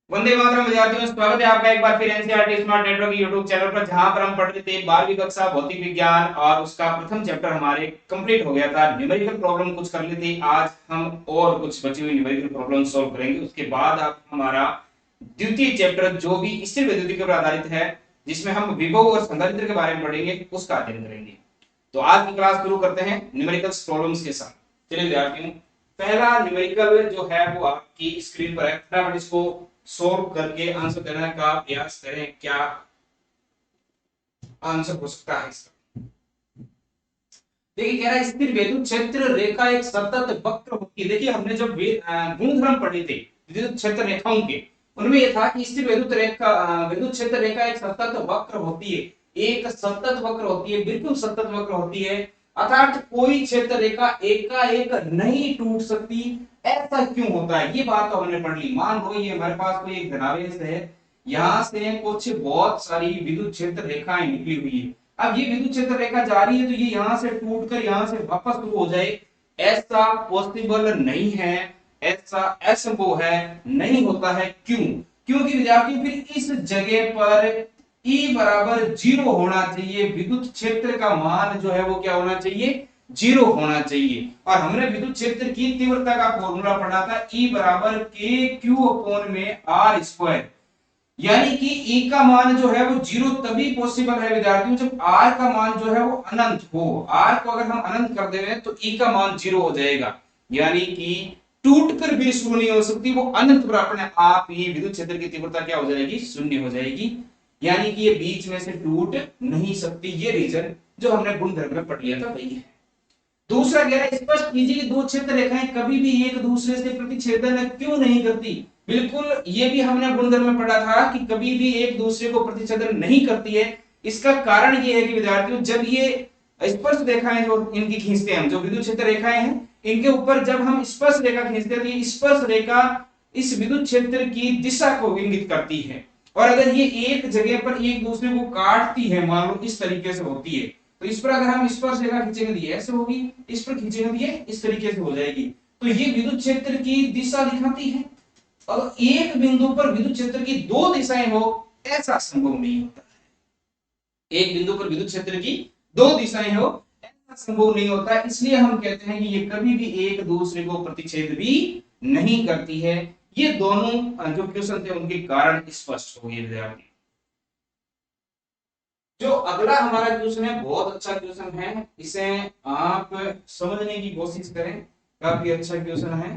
वंदे मातरम विद्यार्थियों, स्वागत है आपका एक बार फिर NCERT smart network YouTube channel पर, जहां पर हम पढ़ रहे थे 12वीं कक्षा भौतिक विज्ञान और उसका प्रथम चैप्टर हमारे कंप्लीट हो गया था। न्यूमेरिकल प्रॉब्लम कुछ कर ली थी। आज हम और कुछ बची हुई न्यूमेरिकल प्रॉब्लम सॉल्व करेंगे। उसके बाद आप हमारा द्वितीय चैप्टर जो भी स्थिर विद्युत पर आधारित है, जिसमें हम विभव और संधारित्र के बारे में पढ़ेंगे, उसका अध्ययन करेंगे। तो आज की क्लास शुरू करते हैं न्यूमेरिकल प्रॉब्लम्स के साथ। चलिए विद्यार्थियों, पहला न्यूमेरिकल जो है वो आपकी स्क्रीन पर है। फटाफट इसको सॉल्व करके आंसर देने का प्रयास करें। क्या आंसर हो सकता है इसका? देखिए, कह रहा है स्थिर विद्युत क्षेत्र रेखा एक सतत वक्र होती है। देखिए, हमने जब गुणधर्म पढ़े थे विद्युत क्षेत्र रेखाओं के, उनमें यह था कि स्थिर विद्युत रेखा विद्युत क्षेत्र रेखा एक सतत वक्र होती है। एक सतत वक्र होती है, बिल्कुल सतत वक्र होती है। अर्थात कोई क्षेत्र रेखा एकाएक नहीं टूट सकती। ऐसा क्यों होता है, ये बात तो हमने पढ़ ली। मान लो ये हमारे पास कोई एक धनावेश है, यहां से कुछ बहुत सारी विद्युत क्षेत्र रेखाएं निकली हुई है। अब ये विद्युत क्षेत्र रेखा जा रही है, तो ये यहां से टूटकर यहां से वापस शुरू हो जाए, ऐसा पॉसिबल नहीं है। ऐसा असंभव है, नहीं होता है। क्यों? क्योंकि विद्यार्थी फिर इस जगह पर E बराबर 0 होना चाहिए। विद्युत क्षेत्र का मान जो है वो क्या होना चाहिए? 0 होना चाहिए। और हमने विद्युत क्षेत्र की तीव्रता का फॉर्मूला पढ़ा था, E बराबर के क्यू अपॉन में आर स्क्वायर। यानी कि E का मान जो है वो 0 तभी पॉसिबल है विद्यार्थियों, जब R का मान जो है वो अनंत हो। R को अगर हम अनंत कर देंगे तो E का मान 0 हो जाएगा। यानी कि टूटकर भी शुरू नहीं हो सकती, वो अनंत पर अपने आप ही विद्युत क्षेत्र की तीव्रता क्या हो जाएगी? शून्य हो जाएगी। यानी कि ये बीच में से टूट नहीं सकती। ये रीजन जो हमने गुणधर्म में पढ़ लिया था वही है। दूसरा कह रहा है स्पष्ट कीजिए कि दो क्षेत्र रेखाएं कभी भी एक दूसरे से प्रतिच्छेदन क्यों नहीं करती। बिल्कुल, ये भी हमने गुणधर्म में पढ़ा था कि कभी भी एक दूसरे को प्रतिच्छेदन नहीं करती है। इसका कारण ये है कि विद्यार्थियों, जब ये स्पर्श रेखाएं जो इनकी खींचते हैं हम, जो विद्युत क्षेत्र रेखाएं हैं, इनके ऊपर जब हम स्पर्श रेखा खींचते हैं तो ये स्पर्श रेखा इस विद्युत क्षेत्र की दिशा को इंगित करती है। और अगर ये एक जगह पर एक दूसरे को काटती है, मान लो इस तरीके से होती है, तो इस पर अगर हम स्पर्श रेखा खींचेंगे तो ये ऐसे होगी, इस पर खींचेंगे तो ये इस तरीके से हो जाएगी। तो ये विद्युत क्षेत्र की दिशा दिखाती है। और एक बिंदु पर विद्युत क्षेत्र की दो दिशाएं हो, ऐसा संभव नहीं होता। एक बिंदु पर विद्युत क्षेत्र की दो दिशाएं हो, ऐसा संभव नहीं होता। इसलिए हम कहते हैं कि ये कभी भी एक दूसरे को प्रतिच्छेद भी नहीं करती है। ये दोनों जो क्वेश्चन थे उनके कारण स्पष्ट हो गए विद्यार्थी। जो अगला हमारा क्वेश्चन है, बहुत अच्छा क्वेश्चन है। इसे आप समझने की कोशिश करें, काफी अच्छा क्वेश्चन है।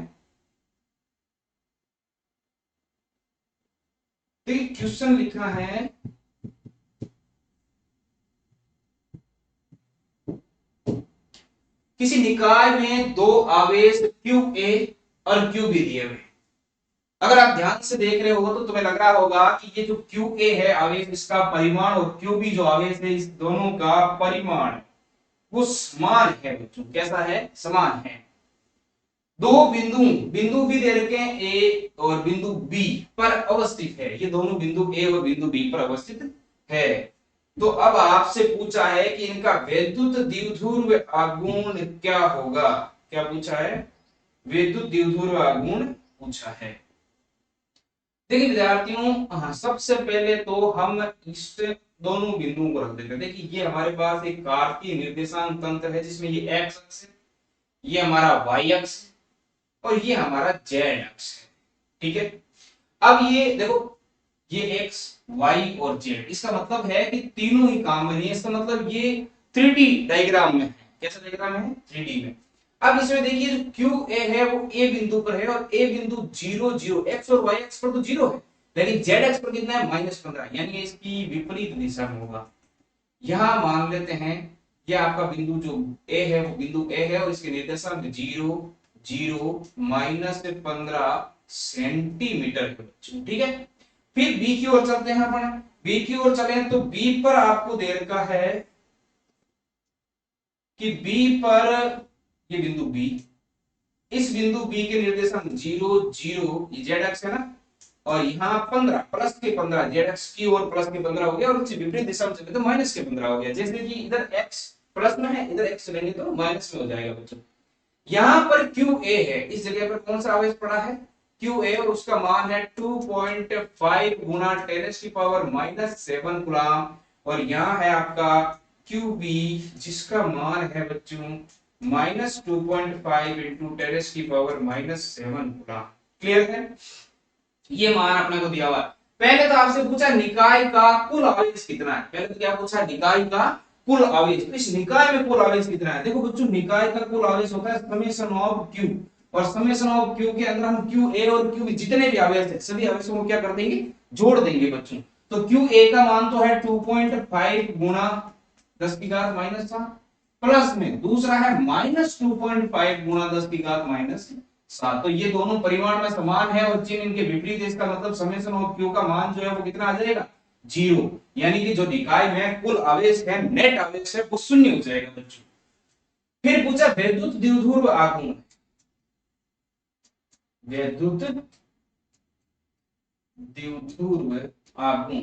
तो क्वेश्चन लिखा है, किसी निकाय में दो आवेश क्यू ए और क्यू बी दिए हुए। अगर आप ध्यान से देख रहे हो तो तुम्हें लग रहा होगा कि ये जो क्यू ए है आवेश, इसका परिमाण, और क्यू बी जो आवेश है, इस दोनों का परिमाण वो समान है बच्चों। कैसा है? समान है। दो बिंदु बिंदु भी दे रखे हैं, ए और बिंदु बी पर अवस्थित है। ये दोनों बिंदु ए और बिंदु बी पर अवस्थित है। तो अब आपसे पूछा है कि इनका वैद्युत द्विध्रुव आघूर्ण क्या होगा। क्या पूछा है? वैद्युत द्विध्रुव आघूर्ण पूछा है। देखिए विद्यार्थियों, सबसे पहले तो हम इस दोनों बिंदुओं को रख देते हैं। देखिए, ये हमारे पास एक कार्तीय निर्देशांक तंत्र है, जिसमें ये एक्स अक्ष है, ये हमारा वाई अक्ष और ये हमारा जेड अक्ष है। ठीक है। अब ये देखो, ये एक्स वाई और जेड, इसका मतलब है कि तीनों ही काम में नहीं है। इसका मतलब ये 3D डायग्राम में है। कैसा डायग्राम है? 3D में। अब इसमें देखिए, जो क्यू ए है वो ए बिंदु पर है, और ए बिंदु 0 0 एक्स और वाई एक्स पर तो 0 है, लेकिन जेड एक्स पर कितना है? -15, यानी इसकी विपरीत दिशा में होगा। यहां मान लेते हैं ये आपका बिंदु जो ए है वो बिंदु ए है, और इसके निर्देशांक 0 0 -15 सेंटीमीटर है बच्चों। ठीक है। फिर बी की ओर चलते हैं अपन। बी की ओर चले तो बी पर आपको दे रखा है कि बी पर ये बिंदु बी, इस बिंदु बी के निर्देशांक 0 0, ये जेड एक्स है ना, और यहाँ 15 प्लस के 15, जेड एक्स की ओर प्लस के 15 हो गया, और इससे विपरीत दिशा में चले तो माइनस के 15 हो गया। जैसे कि इधर एक्स प्लस में है, इधर एक्स चलेंगे तो माइनस में हो जाएगा बच्चों। यहाँ पर क्यू ए है, इस जगह पर कौन सा आवेश पड़ा है? क्यू ए और उसका मान है 2.5 गुना 10⁻⁻7 कूलम, और यहाँ है आपका क्यू बी जिसका मान है बच्चों -2.5 इंटू 10⁻⁻7 कूलम। क्लियर है? ये मान अपने को दिया हुआ है। पहले तो आपसे पूछा निकाय का कुल आवेश कितना है, पहले तो क्या पूछा, निकाय का कुल आवेश। तो इस निकाय में कुल आवेश कितना है? देखो बच्चों, निकाय का कुल आवेश होता है समेशन ऑफ क्यू, और समेशन ऑफ क्यू के अंदर हम क्यू ए और क्यू बी जितने भी आवेश है सभी आवेशों को क्या कर देंगे, जोड़ देंगे बच्चों। तो क्यू ए का मान तो है 2.5 गुना 10⁻⁻7, प्लस में दूसरा है -2.5 गुना 10⁻⁻7। तो ये दोनों परिमाण में समान है और चिन्ह इनके विपरीत है, इसका मतलब समेशन ऑफ क्यू का मान जो है वो कितना आ जाएगा, 0। यानी कि जो निकाय में कुल आवेश है, नेट आवेश है, वो शून्य हो जाएगा बच्चों। फिर पूछा वैद्युत द्विध्रुव आघूर्ण, वैद्युत द्विध्रुव आघूर्ण।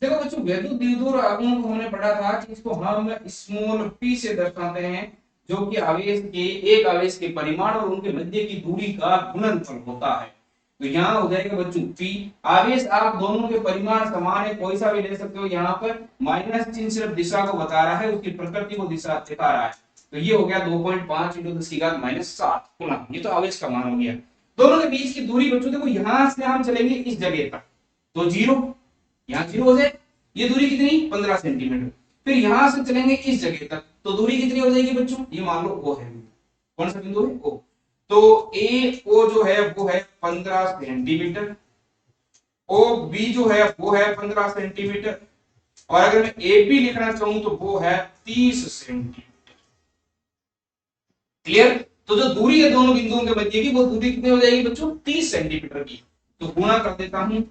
देखो बच्चों, वैद्युत द्विध्रुव आघूर्ण को हमने पढ़ा था कि इसको हम स्मॉल p से दर्शाते हैं, जो कि आवेश के एक आवेश के परिमाण और उनके मध्य की दूरी का गुणनफल होता है। तो यहाँ हो जाएगा बच्चों p। आवेश आप दोनों के परिमाण समान है, कोई सा भी ले सकते हो। यहाँ पर माइनस चिन्ह सिर्फ दिशा को बता रहा है, उसकी प्रकृति को दिशा दिखा रहा है। तो ये हो गया 2.5 इंटू 10⁻⁷ गुना, ये तो आवेश का मान हो गया। दोनों के बीच की दूरी बच्चों देखो, यहां से हम चलेंगे इस जगह तक तो 0, यहाँ 0 हो जाए। ये दूरी कितनी, 15 सेंटीमीटर। फिर यहां से चलेंगे इस जगह तक तो दूरी कितनी हो जाएगी बच्चों, ये मान लो O है, कौन सा बिंदु है, O। तो ए ओ जो है वो है 15 सेंटीमीटर, ओ बी जो है वो है 15 सेंटीमीटर, और अगर मैं ए बी लिखना चाहूं तो वो है 30 सेंटीमीटर। क्लियर? तो जो दूरी है दोनों बिंदुओं के मध्य की, वो दूरी कितनी हो जाएगी बच्चों, 30 सेंटीमीटर की। तो गुणा कर देता हूं,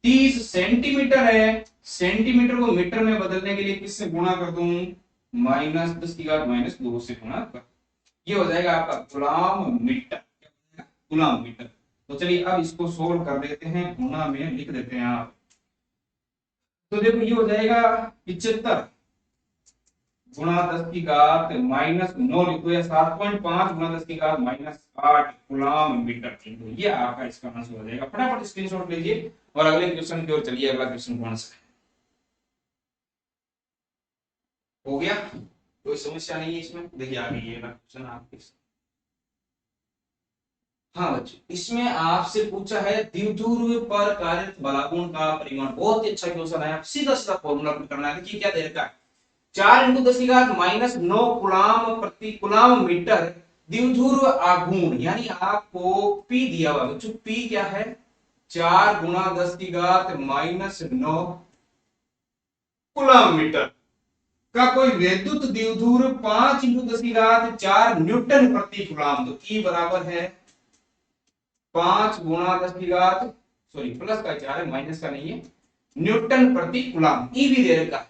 30 सेंटीमीटर है, सेंटीमीटर को मीटर में बदलने के लिए किससे गुणा कर दूं, -10⁻⁻2 से गुणा कर, ये हो जाएगा आपका कूलम मीटर, कूलम मीटर। तो चलिए अब इसको सोल्व कर देते हैं, गुणा में लिख देते हैं आप। तो देखो ये हो जाएगा 75 गुणा 10⁻⁻9 लिखो, या 7.5 गुणा 10⁻⁻8 कूलम मीटर। तो ये आपका इसका आंसर हो जाएगा। फटाफट स्क्रीनशॉट लीजिए और अगले क्वेश्चन की ओर चलिए। अगला क्वेश्चन कौन सा है, हो गया, कोई समस्या नहीं है इसमें। देखिए आगे ये क्वेश्चन आपके, हाँ बच्चों, इसमें आपसे पूछा है द्विध्रुव पर कार्यरत बलागुण का परिमाण। बहुत ही अच्छा क्वेश्चन है, सीधा सीधा फॉर्मूला करना है। देखिए क्या दे रखा है, 4 इंटू 10⁻⁹ कूलम प्रति कूलम मीटर द्विध्रुव आघूर्ण, यानी आपको P दिया हुआ बच्चों। P क्या है, 4 गुणा 10⁻⁹ कूलम मीटर का कोई वैद्युत द्विध्रुव 5 इंटू 10⁻4 न्यूटन प्रति कूलम। तो E बराबर है 5 गुणा 10⁻, सॉरी प्लस का 4 है, माइनस का नहीं है, न्यूटन प्रति कूलम। E भी दे रखा है।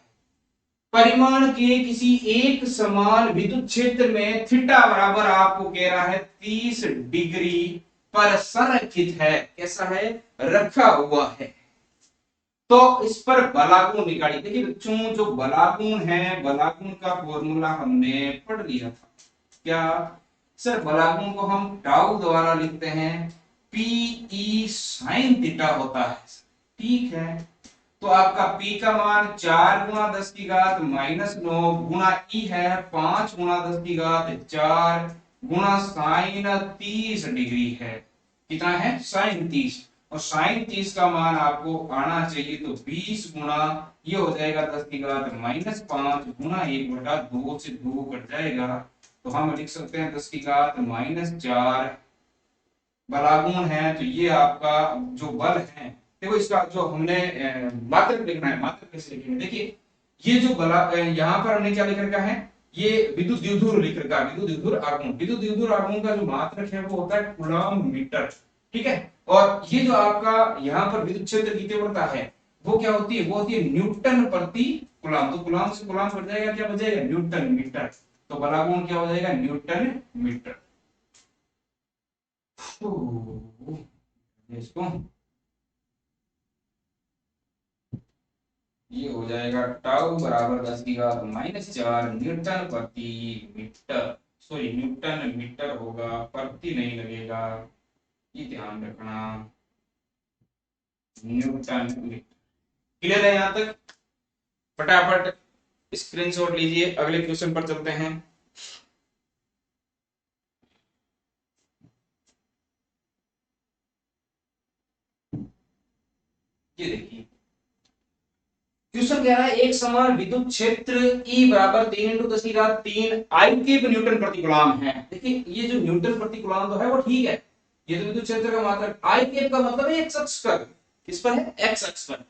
परिमाण के किसी एक समान विद्युत क्षेत्र में थीटा बराबर आपको कह रहा है 30 डिग्री पर संरक्षित है। कैसा है, रखा हुआ है। तो इस पर बलागुण निकालिए। देखिए बच्चों, जो बलागुण है, बलागुण का फॉर्मूला हमने पढ़ लिया था। क्या सर, बलागुण को हम टाउ द्वारा लिखते हैं, पी साइन थीटा होता है। ठीक है, तो आपका P का मान 4 गुणा 10⁻⁻9 गुणा E है 5 गुणा 10⁻4 गुणा साइन 30 डिग्री है। कितना है, साइन 30, और साइन 30 का मान आपको आना चाहिए तो 20 गुणा, ये हो जाएगा 10⁻⁻5 गुणा 1/2 से 2 कट जाएगा। तो हम लिख सकते हैं 10⁻⁻4 बलागुण है। तो ये आपका जो बल है, देखो इसका जो हमने मात्रक लिखना है, मात्रक कैसे लिखेंगे, देखिए ये जो बला यहाँ पर हमने क्या लिख रखा है, ये विद्युत द्विध्रुव लिख रखा है, विद्युत द्विध्रुव आघूर्ण। विद्युत द्विध्रुव आघूर्ण का जो मात्रक है वो होता है कूलम मीटर। ठीक है, और ये जो आपका यहाँ पर विद्युत क्षेत्र की तीव्रता है वो क्या होती है, वो होती है न्यूटन प्रति कूलम। तो कूलम से कूलम कट जाएगा, क्या बचेगा, न्यूटन मीटर। तो बलागुण क्या हो जाएगा, न्यूटन मीटर। इसको ये हो जाएगा टाउ बराबर 10⁻⁻4 न्यूटन प्रति मीटर। सॉरी न्यूटन मीटर होगा, प्रति नहीं लगेगा। ये ध्यान रखना, न्यूटन मीटर। क्लियर है यहां तक? फटाफट स्क्रीनशॉट लीजिए, अगले क्वेश्चन पर चलते हैं। ये देखिए क्वेश्चन कह रहा है एक समान विद्युत क्षेत्र E बराबर 3 × 10⁻³ आई क्यूब न्यूटन प्रति कूलम है। देखिए ये जो न्यूटन प्रति कूलम तो है वो ठीक है, ये तो विद्युत क्षेत्र का मात्रक। आई क्यूब का मतलब है एक्स अक्ष पर, किस पर है? एक्स अक्ष पर।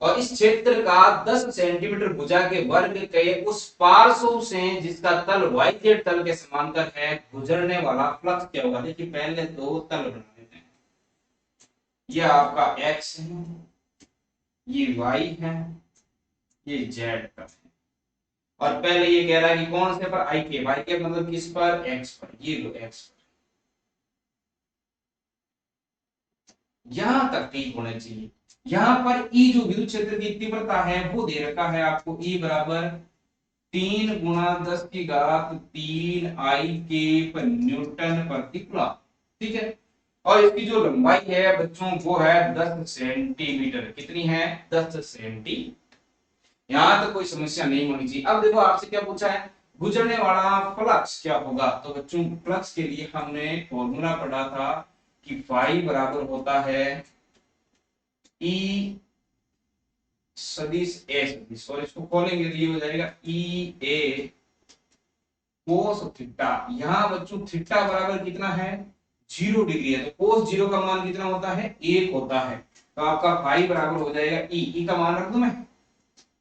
और इस क्षेत्र का 10 सेंटीमीटर भुजा के वर्ग के उस पार्श्व से जिसका तल yz तल के समांतर है गुजरने वाला फ्लक्स क्या होगा? देखिए पहले दो तल बना लेते हैं, ये आपका x है, ये y है, ये z का है। और पहले ये कह रहा है कि कौन से पर? आई के मतलब किस पर? x पर। ये लो x पर, यहां तक ठीक होना चाहिए। यहां पर E जो विद्युत क्षेत्र की तीव्रता है वो दे रखा है आपको, E बराबर 3 × 10⁻³ आई के पर न्यूटन प्रति कूलम, ठीक है। और इसकी जो लंबाई है बच्चों वो है 10 सेंटीमीटर। कितनी है? 10 सेंटीमीटर। यहां तक कोई समस्या नहीं होनी चाहिए। अब देखो आपसे क्या पूछा है, गुजरने वाला फ्लक्स क्या होगा? तो बच्चों फ्लक्स के लिए हमने फॉर्मूला पढ़ा था कि फाई बराबर होता है E सदिश ए सदिश, और इसको खोलेंगे तो ये हो जाएगा ई ए कोस थीटा। यहाँ बच्चों थीटा बराबर कितना है? 0 डिग्री है, तो कोस 0 का मान कितना होता है? 1 होता है। तो आपका फाई बराबर हो जाएगा ई का मान रख दूं मैं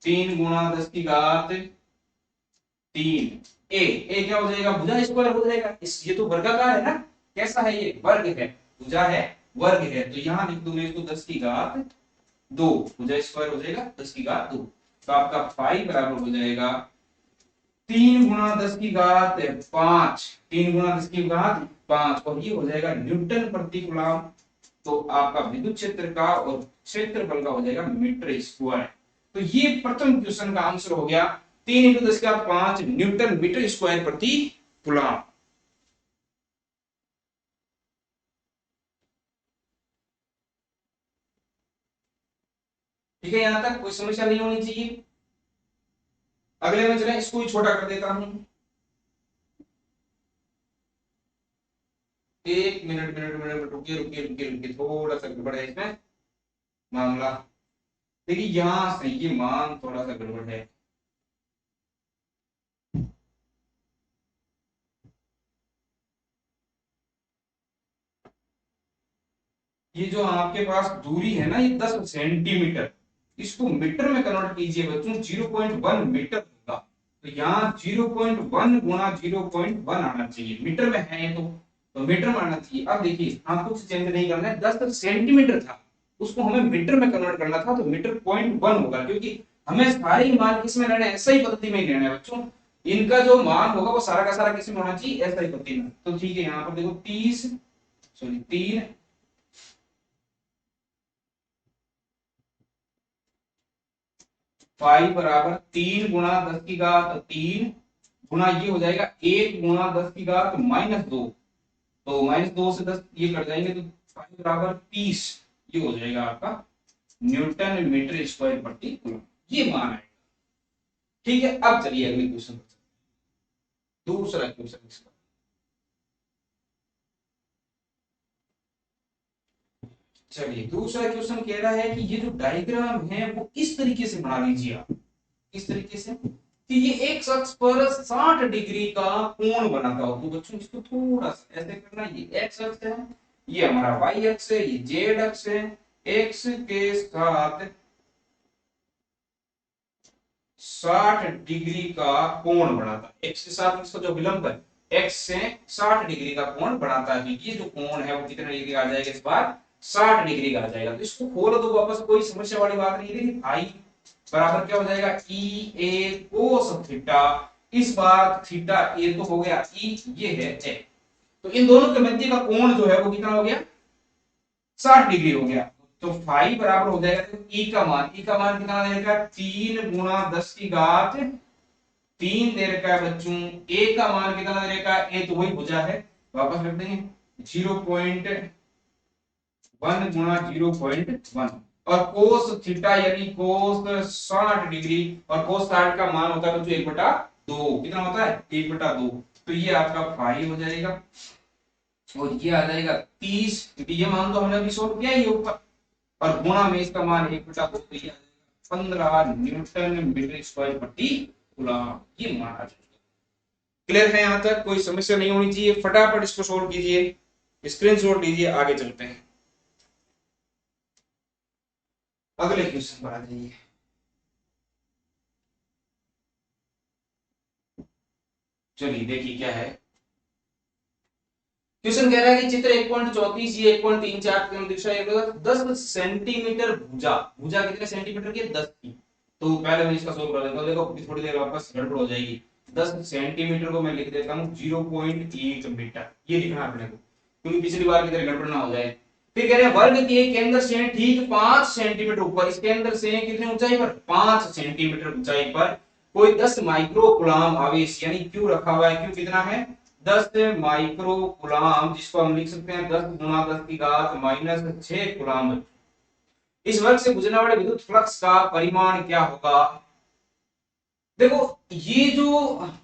3 × 10⁻³ ए क्या हो जाएगा? भुजा स्क्वायर हो जाएगा। इस ये तो वर्गाकार है ना, कैसा है? ये वर्ग है, भुजा है, वर्ग है। तो यहाँ लिख दूं मैं इसको 10⁻², भुजा स्क्वायर हो जाएगा 10⁻²। तो आपका फाई बराबर हो जाएगा 3 × 10⁵ 5, 3 × 10⁵ 5, और ये हो जाएगा न्यूटन प्रति कूलम। तो आपका विद्युत क्षेत्र का और क्षेत्रफल का हो जाएगा मीटर स्क्वायर। तो ये प्रथम क्वेश्चन का आंसर हो गया 3 × 10⁵ 5 न्यूटन मीटर स्क्वायर प्रति कूलम। ठीक है, यहां तक कोई समस्या नहीं होनी चाहिए। अगले में चले, इसको ही छोटा कर देता हूं। एक मिनट मिनट मिनट रुकिए रुकिए रुकिए रुकिए, थोड़ा सा गड़बड़ है इसमें मामला। देखिए यहां से ये मान थोड़ा सा गड़बड़ है। ये जो आपके पास दूरी है ना, ये 10 सेंटीमीटर, इसको मीटर में कन्वर्ट कीजिए बच्चों, 0.1 मीटर होगा। तो यहाँ 0.1 गुणा 0.1 आना चाहिए, मीटर में है ये तो मीटर में आना चाहिए। अब देखिए हाँ कुछ चेंज नहीं करना है, 10 सेंटीमीटर था उसको हमें मीटर में कन्वर्ट करना था, तो मीटर 0.1 होगा, क्योंकि हमें सारे ही मान किस में लेना है? ऐसा ही पद्धति में लेना है बच्चों। इनका जो मान होगा वो सारा का सारा किस में होना चाहिए? ऐसा ही पद्धति में। तो ठीक है, यहाँ पर देखो 3 फाइव बराबर 3 × 10⁻³ गुणा ये हो जाएगा 1 × 10⁻²। तो -2 से 10 ये कट जाएंगे, तो फाइव बराबर 30, ये हो जाएगा आपका न्यूटन मीटर स्क्वायर प्रति कूलम, ये मान है। ठीक है, अब चलिए अगले क्वेश्चन पर, दूसरा क्वेश्चन इसका। चलिए दूसरा क्वेश्चन कह रहा है कि ये जो डायग्राम है वो इस तरीके से बना लीजिए आप, इस तरीके से कि ये एक अक्ष पर 60 डिग्री का कोण बनाता हो। तो बच्चों इसको थोड़ा सा ऐसे करना, ये एक्स अक्ष है, ये हमारा वाई अक्ष है, ये जेड अक्ष है। एक्स के साथ 60 डिग्री का कोण बनाता है, एक्स के साथ इसका जो विलंब है एक्स से 60 डिग्री का कोण बनाता है। तो ये जो कोण है वो कितने डिग्री का आ जाएगा? इस बार 60 डिग्री का आ जाएगा। तो इसको खोल दो वापस, कोई समस्या वाली बात नहीं है। भाई बराबर क्या हो जाएगा? ई ए कोस थीटा। इस बार थीटा ए तो हो गया, ई ये है ए, तो इन दोनों के मध्य का कोण जो है वो कितना हो गया? 60 डिग्री हो गया। तो फाई बराबर हो जाएगा, तो ई का मान कितना दे रखा है? 3 × 10⁻³ दे रखा है बच्चों। ए का मान कितना दे रखा है? ए तो वही भुजा है, वापस रख देंगे 0.1 1 गुणा 0.1 और कोस थीटा यानी कोस 60 डिग्री और कोस 60 का मान होता है बच्चों 1/2 कितना होता है 1/2 तो ये आपका पाई हो जाएगा और ये आ जाएगा 30 क्योंकि ये मान तो हमने अभी सोल्व किया ही है ऊपर और गुणा में इसका मान 1/2 तो ये आ जाएगा 15 न्यूटन मीटर स्क्वायर प्रति कूलम ये मान आ जाएगा। क्लियर है यहां तक कोई समस्या नहीं होनी चाहिए फटाफट इसको सोल्व कीजिए स्क्रीनशॉट लीजिए आगे चलते हैं अगले क्वेश्चन पर आ जाइए। चलिए देखिए क्या है क्वेश्चन कह रहा है कि चित्र 1.34 ये 1.34 की दिशा 10 सेंटीमीटर भुजा भुजा कितने सेंटीमीटर की 10 की तो पहले मैं इसका सोल्व कर देता हूं देखो थोड़ी देर वापस गड़बड़ हो जाएगी 10 सेंटीमीटर को मैं लिख देता हूं 0.8 मीटर ये लिखना है अपने को क्योंकि पिछली बार की तरह गड़बड़ ना हो जाए। फिर कह रहे हैं वर्ग के केंद्र से ठीक 5 सेंटीमीटर ऊपर इस केंद्र से कितनी ऊंचाई पर 5 सेंटीमीटर ऊंचाई पर कोई 10 माइक्रो कूलम आवेश यानी क्यू रखा हुआ है क्यू कितना है 10 माइक्रो कूलम जिसको हम लिख सकते हैं 10 गुणा 10 की घात माइनस 6 कूलम इस वर्ग से गुजरने वाले विद्युत फ्लक्स का परिमाण क्या होगा। देखो ये जो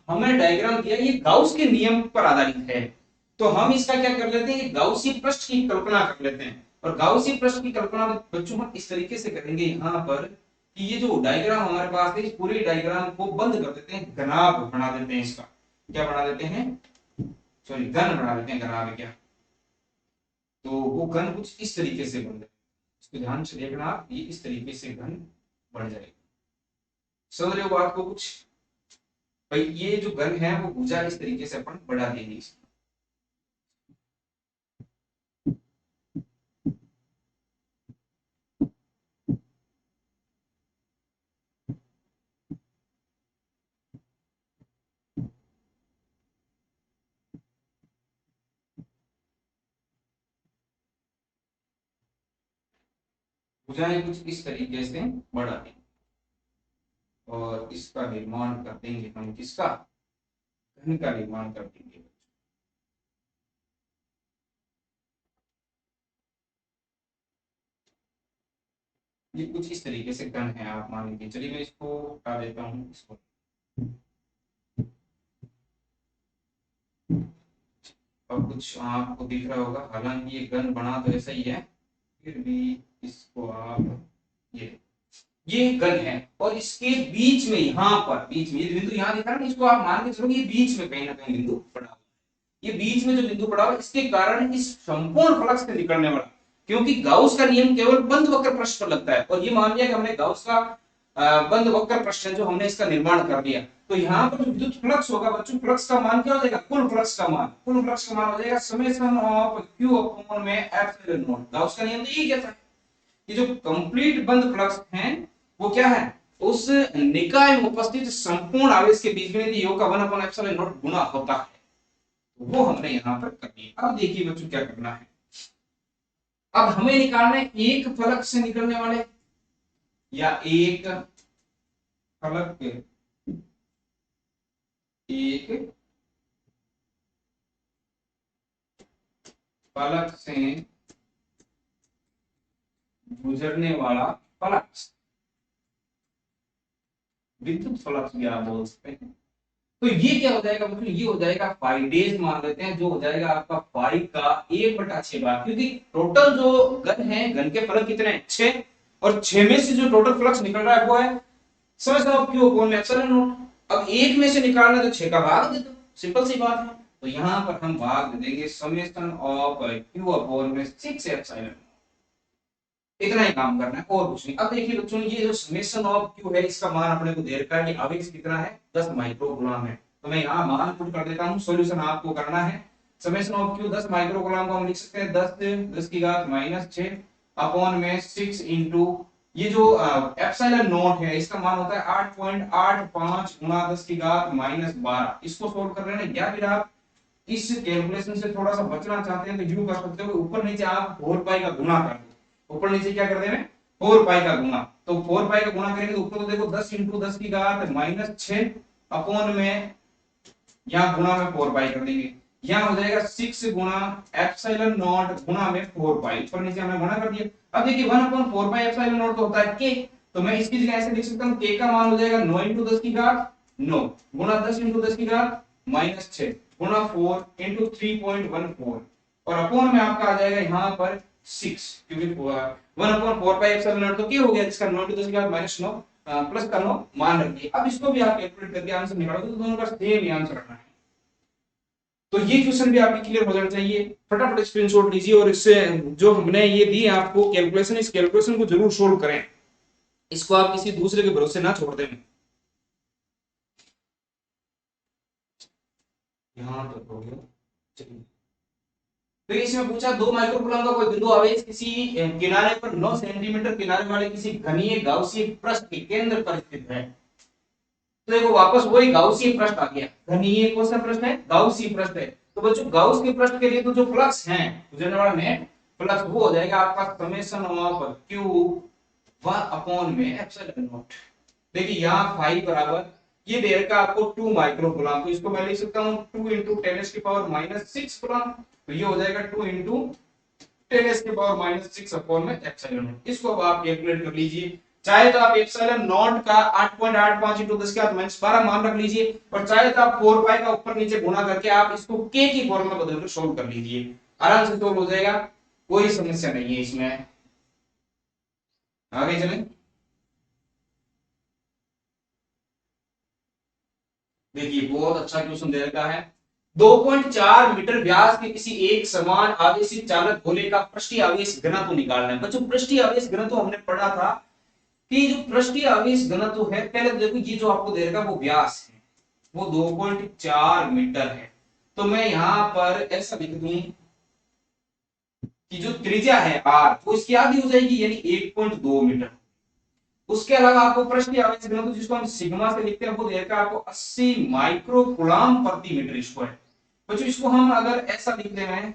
हमने डायग्राम दिया ये गाउस के नियम पर आधारित है तो हम इसका क्या कर लेते हैं गाउसी पृष्ठ की कल्पना कर लेते हैं और गाउसी पृष्ठ की कल्पना बच्चों हम इस तरीके से करेंगे यहाँ पर कि ये जो डायग्राम हमारे पास है इस पूरे डायग्राम को बंद कर देते हैं घनाभ बना देते हैं इसका क्या बना देते हैं सॉरी घन बना देते हैं घनाभ क्या तो वो घन कुछ इस तरीके से बन जाए इसको ध्यान से देखना आप ये इस तरीके से घन बढ़ जाएगा समझ रहे हो बात को कुछ भाई ये जो घन है वो भुजा इस तरीके से अपन बढ़ा देंगे भुजाएं कुछ इस तरीके से बढ़ा देंगे और इसका निर्माण कर देंगे हम किसका घन का निर्माण कर देंगे ये कुछ इस तरीके से घन है आप मान लीजिए चलिए मैं इसको हटा देता हूँ इसको अब कुछ आपको दिख रहा होगा हालांकि ये घन बना तो ऐसा ही है फिर भी इसको आप ये घन है और इसके बीच में यहाँ पर बीच में ये बिंदु यहाँ दिख रहा है ना इसको आप मान के चलो ये बीच में कहीं ना कहीं बिंदु पड़ा हुआ ये बीच में जो बिंदु पड़ा हुआ इसके कारण इस संपूर्ण फ्लक्स से निकलने वाला क्योंकि गाउस का नियम केवल बंद वक्र पृष्ठ पर लगता है और ये मान लिया कि हमने गाउस का बंद वक्र पृष्ठ है जो हमने इसका निर्माण कर लिया तो यहाँ पर जो विद्युत फ्लक्स होगा बच्चों फ्लक्स का मान क्या हो जाएगा कुल फ्लक्स का मान हो जाएगा समेशन ऑफ q अपॉन में एप्सिलॉन नॉट गाउस का नियम तो यही कहता है कि जो कंप्लीट बंद फ्लक्स हैं वो क्या है उस निकाय में उपस्थित संपूर्ण आवेश के बीच में योग का 1 अपॉन एप्सिलॉन नॉट गुना होता है तो वो हमने यहाँ पर कर दिया। अब देखिए बच्चों क्या करना है अब हमें निकालना है एक फलक से निकलने वाले या एक फलक एक फलक से गुजरने वाला फलक विद्युत फलक भी आप बोल सकते हैं तो ये क्या हो जाएगा बच्चों ये हो जाएगा फाइव डेज मान लेते हैं जो हो जाएगा आपका 5 का 1/6 बार क्योंकि टोटल जो घन है घन के फलक कितने हैं 6 और 6 में से जो टोटल फ्लक्स निकल रहा है वो है समझ लो क्यों कौन में एप्सिलॉन नॉट अब एक में से निकालना तो 6 का भाग दे दो सिंपल सी बात है तो यहां पर हम भाग दे देंगे समेशन ऑफ q अपॉन में 6 एप्सिलॉन इतना ही काम करना है और कुछ नहीं। अब देखिए बच्चों ये जो समेशन ऑफ क्यू है इसका मान अपने को दे रखा है कि आवेश कितना है 10 माइक्रो कूलम है तो मैं यहाँ मान पुट कर देता हूँ सॉल्यूशन आपको करना है summation of Q 10 micro coulomb को हम लिख सकते हैं 10 की घात -6 अपॉन में 6 इनटू ये जो एप्सिलॉन नॉट है इसका मान होता है 8.85 गुणा 10 की घात -12 इसको सोल्व कर रहे हैं या फिर आप इस कैलकुलेशन से थोड़ा सा बचना चाहते हैं तो यूं कर सकते हो ऊपर नीचे आप 4 पाई का गुणा कर दो ऊपर नीचे क्या कर देंगे 4 पाई का गुणा तो 4 पाई का गुणा करेंगे तो ऊपर तो देखो 10 इंटू 10 की घात -6 अपॉन में यहाँ गुणा में 4 पाई कर देंगे यहाँ हो जाएगा 6 गुणा एप्सिलॉन नॉट गुणा में 4 पाई, ऊपर नीचे हमने गुणा कर दिया। अब देखिए 1 अपॉन 4 पाई एप्सिलॉन नॉट तो होता है के, तो मैं इसकी जगह ऐसे लिख सकता हूँ के का मान हो जाएगा 9 × 10 की घात 9 गुणा 10 × 10 की घात -6 गुणा 4 × 3.14 और अपॉन में आपका आ जाएगा यहाँ पर 6, क्योंकि 1 अपॉन 4 पाई एप्सिलॉन नॉट तो क्या हो गया, जिसका 9 × 10 की घात -9 प्लस का 9 मान रखिए। अब इसको भी आप कैलकुलेट करके आंसर निकालोगे तो दोनों का सेम ही आंसर आना है। तो ये क्वेश्चन भी आपकी क्लियर हो जाना चाहिए। फटाफट स्क्रीनशॉट लीजिए और इससे जो हमने ये दी आपको कैलकुलेशन, इस कैलकुलेशन को जरूर सोल्व करें, इसको आप किसी दूसरे के भरोसे ना छोड़ दें। यहां तक हो गया, चलिए। तो इसमें पूछा 2 माइक्रोकूलम का कोई बिंदु आवेश किसी किनारे पर 9 सेंटीमीटर किनारे वाले किसी घनीय गाउसीय पृष्ठ के केंद्र पर स्थित है। तो देखो वापस वही गाउसीय पृष्ठ आ गया, घनीय कौन सा पृष्ठ है, गाउसीय पृष्ठ है। तो बच्चों गाउस के पृष्ठ के लिए तो जो फ्लक्स है, गुजरने वाला नेट फ्लक्स, वो हो जाएगा आपका समेशन ऑफ q 1 अपॉन में एप्सिलॉन नॉट। देखिए यहाँ फाई बराबर ये दे रखा आपको 2 माइक्रोकूलम, तो इसको मैं लिख सकता हूँ 2 × 10⁻⁻6 कूलम, तो ये हो जाएगा 2 × 10⁻⁻6 अपॉन में एप्सिलॉन नॉट। इसको अब आप कैलकुलेट कर लीजिए, चाहे तो आप एप्सिलॉन नॉट का 8.85 × 10 की घात -12 मान रख लीजिए, और चाहे तो आप 4 पाई का ऊपर नीचे गुणा करके आप इसको k की फॉर्म में बदलकर सोल्व कर लीजिए, आराम से सोल्व हो जाएगा, कोई समस्या नहीं है इसमें। आगे चलें। देखिए बहुत अच्छा क्वेश्चन दे रखा है। 2.4 मीटर व्यास के किसी एक समान आवेशित चालक गोले का पृष्ठीय आवेश घनत्व निकालना है। बच्चों पृष्ठीय आवेश घनत्व हमने पढ़ा था कि जो पृष्ठीय आवेश घनत्व है, पहले तो देखो ये जो आपको दे रखा है वो व्यास है, वो 2.4 मीटर है। तो मैं यहां पर ऐसा लिख दूं कि जो त्रिज्या है r वो इसकी आधी हो जाएगी, यानी 1.2 मीटर। उसके अलावा आपको पृष्ठीय आवेश घनत्व जिसको हम सिग्मा से लिखते हैं वो दे रखा है आपको 80 माइक्रोकूलम प्रति मीटर स्क्वायर। बच्चों इसको हम अगर ऐसा लिख दे रहे हैं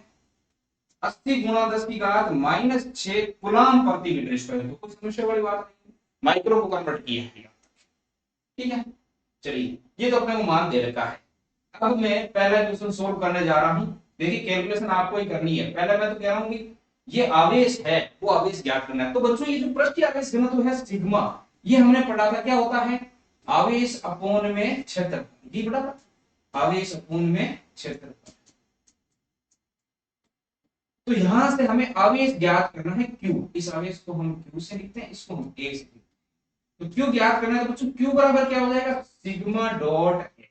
80 गुणा 10 की घात -6 कूलम प्रति मीटर स्क्वायर, तो कोई समस्या वाली बात नहीं, माइक्रो को कन्वर्ट किया है, ठीक है। चलिए ये तो अपने को मान दे रखा है। अब मैं पहला क्वेश्चन सोल्व करने जा रहा हूं। देखिए कैलकुलेशन आपको ही करनी है। पहले मैं तो कह रहा हूं कि ये आवेश है, वो आवेश ज्ञात करना है। तो बच्चों ये जो पृष्ठीय आवेश घनत्व है सिग्मा, ये हमने पढ़ा था क्या होता है, आवेश अपॉन में क्षेत्रफल, ये पढ़ा था, आवेश अपॉन में क्षेत्रफल। तो यहां से हमें आवेश ज्ञात करना है q, इस आवेश को हम q से लिखते हैं, इसको हम a से लिखते हैं। तो q ज्ञात करना है, तो बच्चों q बराबर क्या हो जाएगा, सिग्मा डॉट a।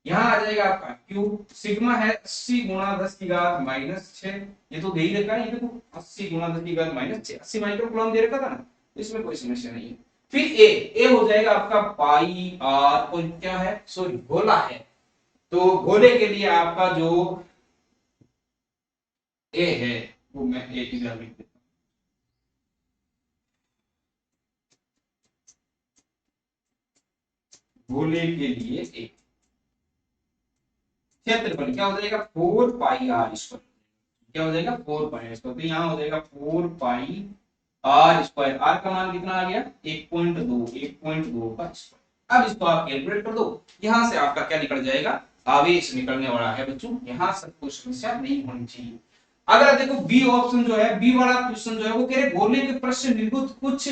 यहाँ आ जाएगा आपका q, सिग्मा है 80 गुणा 10 की घात -6, ये तो दे ही रखा है, ये देखो 80 गुणा 10 की घात -6, 80 माइक्रोकूलम दे रखा था ना, तो इसमें कोई समस्या नहीं है। फिर a हो जाएगा आपका पाई r, और क्या है, सॉरी गोला है, तो गोले के लिए आपका जो a है वो मैं a की जगह लिख देता हूं, गोले के लिए a। क्षेत्रफल क्या हो जाएगा 4 पाई r स्क्वायर, क्या हो जाएगा 4 पाई स्क्वायर, तो यहाँ हो जाएगा 4 पाई r स्क्वायर, r का मान कितना आ गया 1.2, 1.2 का स्क्वायर। अब इसको आप कैलकुलेट कर दो, यहां से आपका क्या निकल जाएगा, आवेश निकलने वाला है। बच्चों यहां से कोई समस्या नहीं होनी चाहिए। अगर देखो बी ऑप्शन जो है, बी वाला क्वेश्चन जो है वो कह रहे गोले के पृष्ठ से निर्गत कुछ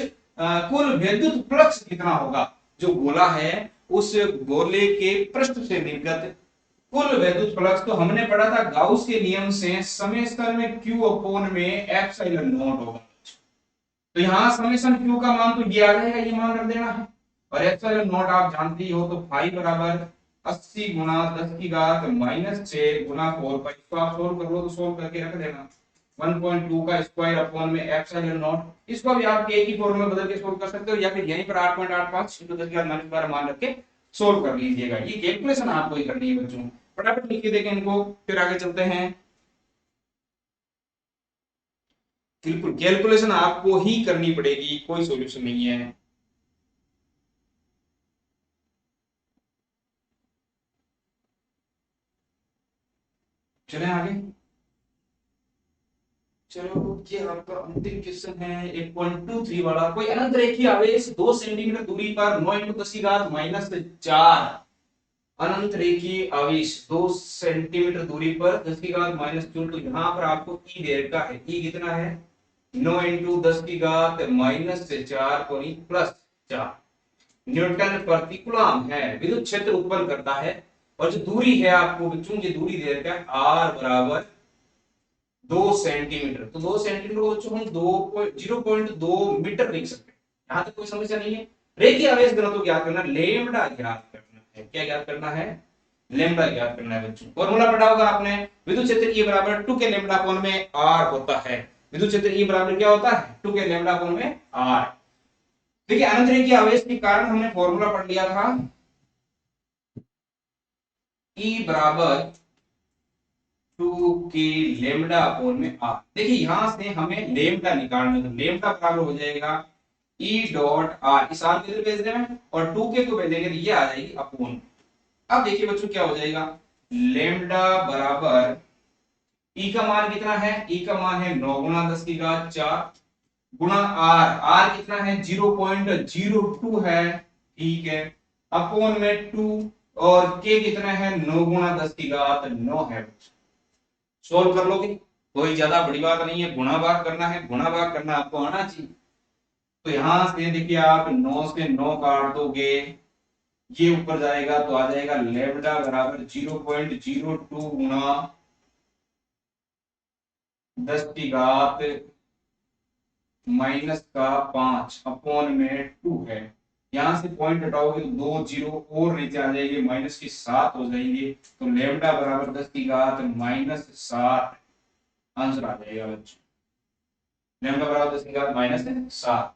कुल विद्युत फ्लक्स कितना होगा। जो गोला है उस गोले के पृष्ठ से निर्गत कुल विद्युत फ्लक्स, तो हमने पढ़ा था गाउस के नियम से समेशन में q अपॉन में एप्सिलॉन नॉट होगा। तो यहाँ समेशन q का मान तो ये आ जाएगा, ये मान रख देना है, और एप्सिलॉन नॉट आप जानते ही हो, तो फाई बराबर 80 गुणा 10 की घात -6 गुणा 4 पाई, इसको आप सोल्व कर लो तो सोल्व करके रख देना 1.2 का स्क्वायर अपॉन में एप्सिलॉन नॉट। इसको भी आप k की फॉर्म में बदल के सोल्व कर सकते हो, या फिर यहीं पर 8.85 × 10 की घात -12 मान रख के सोल्व कर लीजिएगा। ये कैलकुलेशन आपको ही करनी है बच्चों, फटाफट लिख के देखें इनको, फिर आगे चलते हैं। बिल्कुल कैलकुलेशन आपको ही करनी पड़ेगी, कोई सॉल्यूशन नहीं है। चलें आगे। चलो ये आपका अंतिम क्वेश्चन है 8.23 वाला। कोई अनंत रेखीय आवेश 2 सेंटीमीटर दूरी पर 9 × 10 की घात -4 अनंत रेखीय आवेश 2 सेंटीमीटर दूरी पर 10 की घात -2, तो यहाँ पर आपको ई दे रखा है। ई कितना है? 9 इंटू 10 की घात -4 कोनी +4 न्यूटन प्रति कूलम है, विद्युत क्षेत्र उत्पन्न करता है। और जो दूरी है आपको बच्चों, ये दूरी दे रखा है r बराबर 2 सेंटीमीटर। तो 2 सेंटीमीटर को बच्चों हम 0.2 मीटर लिख सकते हैं। यहां तक कोई समस्या नहीं है। रेखीय आवेश घनत्व ज्ञात करना, लेमडा ज्ञात करना है। क्या ज्ञात करना है? लेमडा ज्ञात करना है बच्चों। फॉर्मूला पढ़ा होगा आपने, विद्युत क्षेत्र E बराबर 2 के लेमडा कोण में r होता है। विद्युत क्षेत्र E बराबर क्या होता है? 2 के लेमडा कोण में r। देखिए अनंत रेखीय आवेश के कारण हमने फॉर्मूला पढ़ लिया था, E बराबर 2 के लेमडा अपोन में r। देखिए यहां से हमें लेमडा निकालना है, तो लेमडा बराबर हो जाएगा E डॉट r, इस r को इधर भेज देना और 2 के को भेजेंगे तो ये आ जाएगी अपोन। अब देखिए बच्चों क्या हो जाएगा, लेमडा बराबर E का मान कितना है? E का मान है 9 गुणा 10 की घात 4 गुणा r कितना है? 0.02 है, ठीक है, अपोन में 2 और k कितना है? 9 गुणा 10 की घात 9 है। सोल्व कर लोगे, कोई ज्यादा बड़ी बात नहीं है। गुणा भाग करना है, गुणा भाग करना आपको आना चाहिए। तो यहां से देखिए आप 9 से 9 काट दोगे, ये ऊपर जाएगा तो आ जाएगा लेमडा बराबर 0.02 गुणा 10 की घात -5 अपोन में 2 है। यहां से पॉइंट हटाओगे तो 2 जीरो और नीचे आ जाएंगे, -7 हो जाएंगे। तो लेमडा बराबर 10 की घात -7 आंसर आ जाएगा बच्चों। लेमडा बराबर 10 की घात -7।